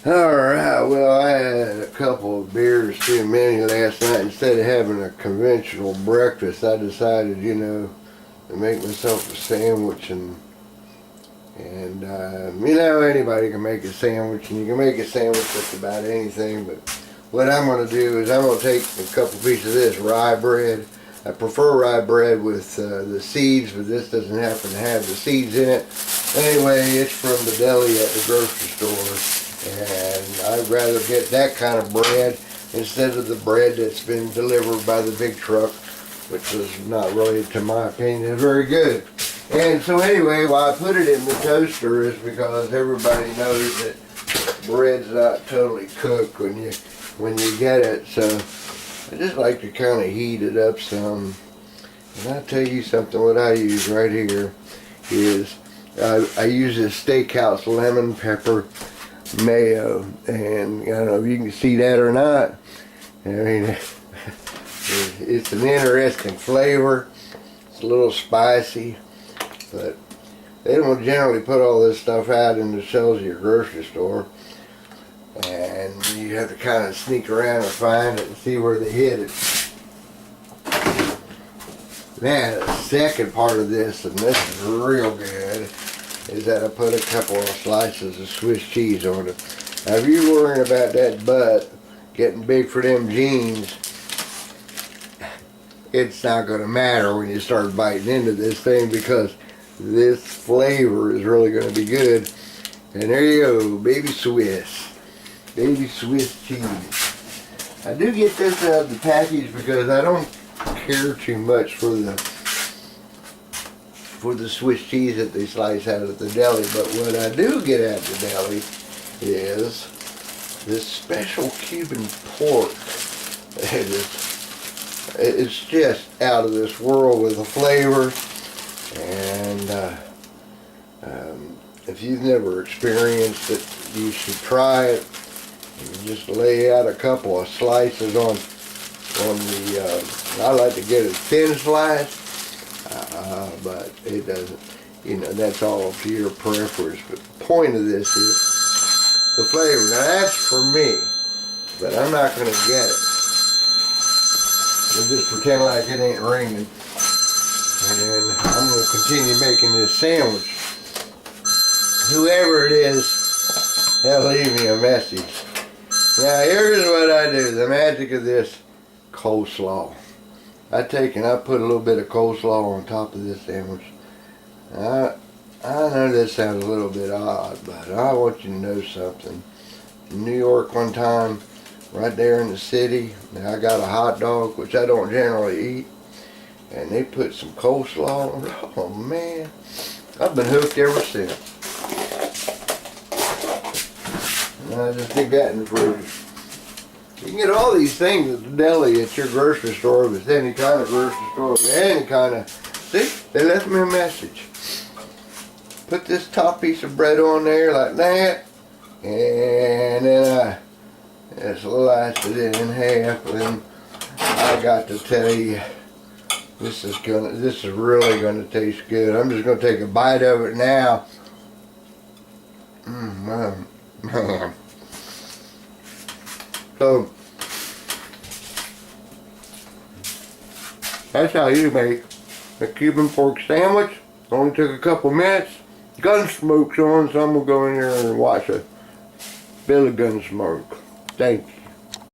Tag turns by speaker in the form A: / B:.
A: Alright, well, I had a couple of beers too many last night. Instead of having a conventional breakfast, I decided, to make myself a sandwich and anybody can make a sandwich, and you can make a sandwich with about anything, but what I'm going to do is I'm going to take a couple pieces of this rye bread. I prefer rye bread with the seeds, but this doesn't happen to have the seeds in it. Anyway, it's from the deli at the grocery store. And I'd rather get that kind of bread instead of the bread that's been delivered by the big truck, which is not really, to my opinion, very good. And so anyway, why I put it in the toaster is because everybody knows that bread's not totally cooked when you get it. So I just like to kind of heat it up some. And I'll tell you something, what I use right here is I use this Steakhouse lemon pepper mayo, and I don't know if you can see that or not. I mean, it's an interesting flavor. It's a little spicy, but they don't generally put all this stuff out in the shelves of your grocery store, and you have to kind of sneak around and find it and see where they hid it. Now, the second part of this, and this is real good, is that I put a couple of slices of Swiss cheese on it. Now, if you're worrying about that butt getting big for them jeans, it's not going to matter when you start biting into this thing, because this flavor is really going to be good. And there you go, baby Swiss cheese. I do get this out of the package because I don't care too much for the Swiss cheese that they slice out at the deli, but what I do get at the deli is this special Cuban pork. It's just out of this world with the flavor, and if you've never experienced it, you should try it. You just lay out a couple of slices on the, I like to get a thin slice, but it doesn't, that's all up to your preference. But the point of this is the flavor. Now that's for me, but I'm not going to get it. We'll just pretend like it ain't ringing, and I'm going to continue making this sandwich. Whoever it is, they'll leave me a message. Now here's what I do, the magic of this coleslaw. I put a little bit of coleslaw on top of this sandwich. I know this sounds a little bit odd, but I want you to know something. In New York one time, right there in the city, I got a hot dog, which I don't generally eat, and they put some coleslaw on it. Oh man, I've been hooked ever since. And I just dig that in the fridge. You can get all these things at the deli at your grocery store, with any kind of grocery store, with any kind of, see, they left me a message. Put this top piece of bread on there like that, and then I sliced it in half, and I got to tell you, this is really gonna taste good. I'm just gonna take a bite of it now. Man. So that's how you make a Cuban pork sandwich. Only took a couple minutes. Gunsmoke's on, so I'm gonna go in here and watch a bit of Gunsmoke. Thank you.